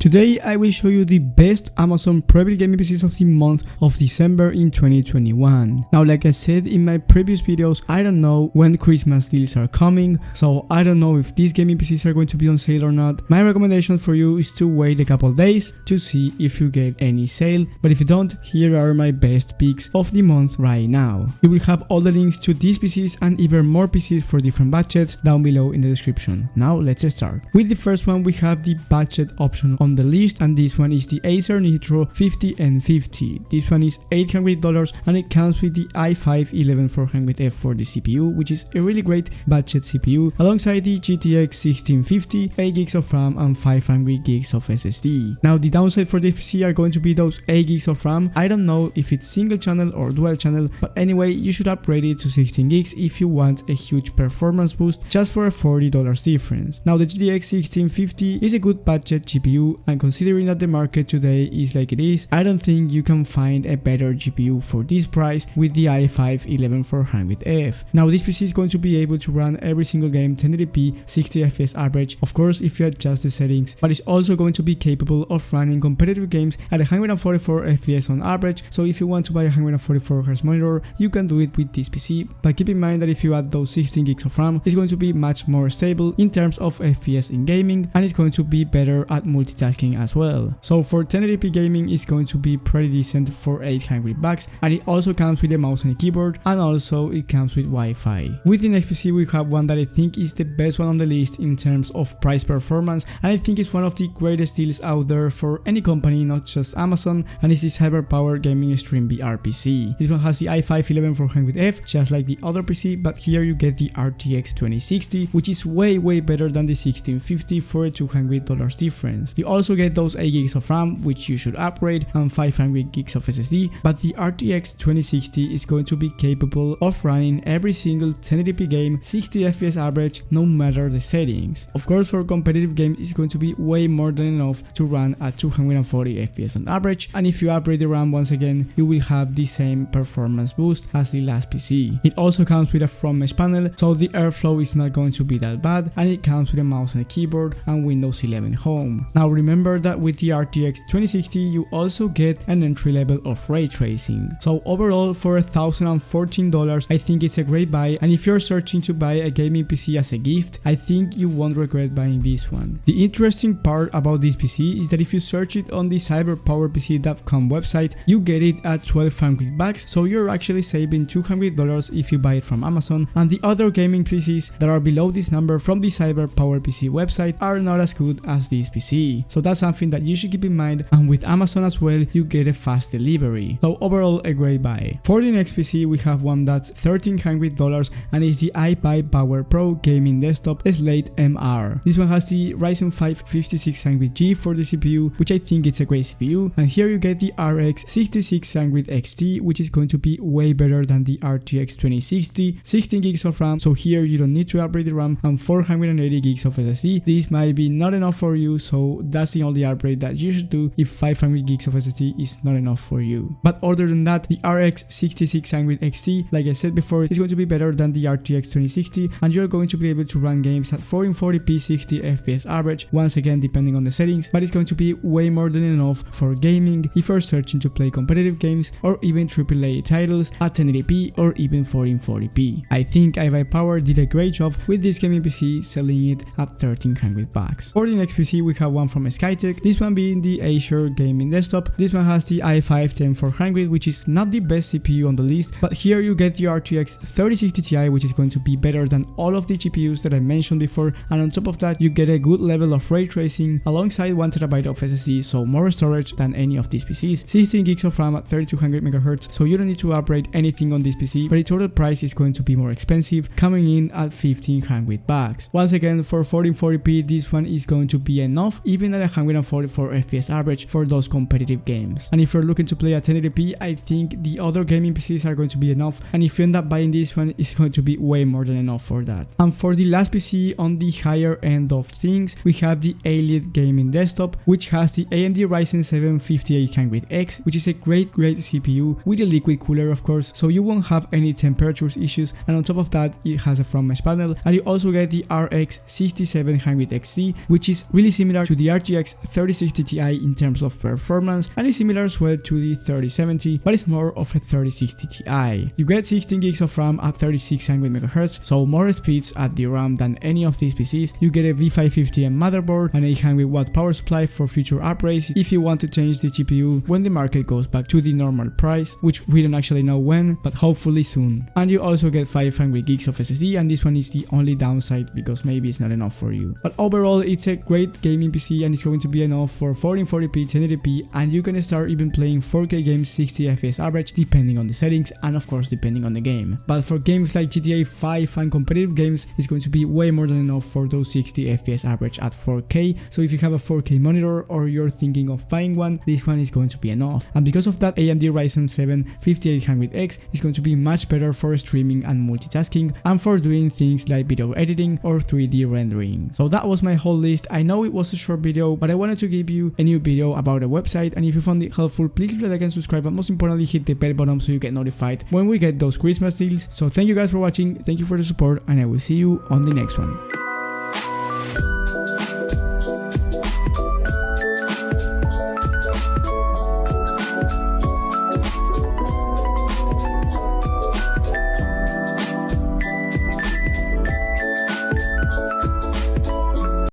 Today I will show you the best Amazon Prebuilt gaming PCs of the month of December in 2021. Now, like I said in my previous videos, I don't know when Christmas deals are coming, so I don't know if these gaming PCs are going to be on sale or not. My recommendation for you is to wait a couple days to see if you get any sale, but if you don't, here are my best picks of the month right now. You will have all the links to these PCs and even more PCs for different budgets down below in the description. Now let's start. With the first one, we have the budget option on the list, and this one is the Acer Nitro 50 and 50. This one is $800 and it comes with the i5-11400F for the CPU, which is a really great budget CPU, alongside the GTX 1650, 8GB of RAM and 500GB of SSD. Now the downside for this PC are going to be those 8GB of RAM. I don't know if it's single channel or dual channel, but anyway, you should upgrade it to 16GB if you want a huge performance boost, just for a $40 difference. Now the GTX 1650 is a good budget GPU, and considering that the market today is like it is, I don't think you can find a better GPU for this price with the i5-11400F. Now this PC is going to be able to run every single game 1080p 60fps average, of course if you adjust the settings, but it's also going to be capable of running competitive games at 144 fps on average. So if you want to buy a 144Hz monitor, you can do it with this PC, but keep in mind that if you add those 16GB of RAM, it's going to be much more stable in terms of FPS in gaming, and it's going to be better at multitasking as well. So for 1080p gaming, it's going to be pretty decent for $800, and it also comes with a mouse and a keyboard, and also it comes with Wi-Fi. With the next PC, we have one that I think is the best one on the list in terms of price performance, and I think it's one of the greatest deals out there for any company, not just Amazon, and it's this Hyperpower gaming StreamBR PC. This one has the i5-11400F, just like the other PC, but here you get the RTX 2060, which is way better than the 1650 for a $200 difference. You also get those 8GB of RAM, which you should upgrade, and 500GB of SSD, but the RTX 2060 is going to be capable of running every single 1080p game 60fps average, no matter the settings. Of course, for competitive games, it's going to be way more than enough to run at 240fps on average, and if you upgrade the RAM once again, you will have the same performance boost as the last PC. It also comes with a front mesh panel, so the airflow is not going to be that bad, and it comes with a mouse and a keyboard and Windows 11 Home. Now remember that with the RTX 2060 you also get an entry level of ray tracing. So overall, for $1,014, I think it's a great buy, and if you're searching to buy a gaming PC as a gift, I think you won't regret buying this one. The interesting part about this PC is that if you search it on the cyberpowerpc.com website, you get it at $1,200, so you're actually saving $200 if you buy it from Amazon, and the other gaming PCs that are below this number from the CyberPowerPC website are not as good as this PC. So that's something that you should keep in mind, and with Amazon as well, you get a fast delivery. So overall, a great buy. For the next PC, we have one that's $1,300, and it's the iBUYPOWER Pro Gaming Desktop Slate MR. This one has the Ryzen 5 5600G for the CPU, which I think it's a great CPU, and here you get the RX 6600 XT, which is going to be way better than the RTX 2060, 16GB of RAM, so here you don't need to upgrade the RAM, and 480GB of SSD. This might be not enough for you, so that's the only upgrade that you should do if 500GB of SSD is not enough for you. But other than that, the RX 6600 XT, like I said before, is going to be better than the RTX 2060, and you're going to be able to run games at 1440p 60fps average, once again depending on the settings, but it's going to be way more than enough for gaming if you're searching to play competitive games or even AAA titles at 1080p or even 1440p. I think iBUYPOWER did a great job with this gaming PC, selling it at $1,300. For the next PC, we have one from Skytech, this one being the Azure Gaming Desktop. This one has the i5-10400, which is not the best CPU on the list, but here you get the RTX 3060 Ti, which is going to be better than all of the GPUs that I mentioned before, and on top of that, you get a good level of ray tracing alongside 1TB of SSD, so more storage than any of these PCs, 16GB of RAM at 3200MHz, so you don't need to upgrade anything on this PC, but the total price is going to be more expensive, coming in at $1,500. Once again, for 1440p, this one is going to be enough, even at 144 FPS average for those competitive games. And if you're looking to play at 1080p, I think the other gaming PCs are going to be enough, and if you end up buying this one, it's going to be way more than enough for that. And for the last PC on the higher end of things, we have the Elite Gaming Desktop, which has the AMD Ryzen 7 5800X, which is a great CPU with a liquid cooler, of course, so you won't have any temperature issues, and on top of that, it has a front mesh panel, and you also get the RX 6700 XT, which is really similar to the RTX RTX 3060 Ti in terms of performance, and is similar as well to the 3070, but it's more of a 3060 Ti. You get 16 gigs of RAM at 3600 MHz, so more speeds at the RAM than any of these PCs. You get a V550M motherboard, an 800-watt power supply for future upgrades if you want to change the GPU when the market goes back to the normal price, which we don't actually know when, but hopefully soon. And you also get 500 gigs of SSD, and this one is the only downside because maybe it's not enough for you. But overall, it's a great gaming PC and it's going to be enough for 1440p, 1080p, and you can start even playing 4K games 60 FPS average depending on the settings and of course depending on the game. But for games like GTA 5 and competitive games, it's going to be way more than enough for those 60 FPS average at 4K. So if you have a 4K monitor or you're thinking of buying one, this one is going to be enough. And because of that, AMD Ryzen 7 5800X is going to be much better for streaming and multitasking and for doing things like video editing or 3D rendering. So that was my whole list. I know it was a short video, but I wanted to give you a new video about a website, and if you found it helpful, please leave a like and subscribe, and most importantly hit the bell button so you get notified when we get those Christmas deals. So thank you guys for watching, thank you for the support, and I will see you on the next one.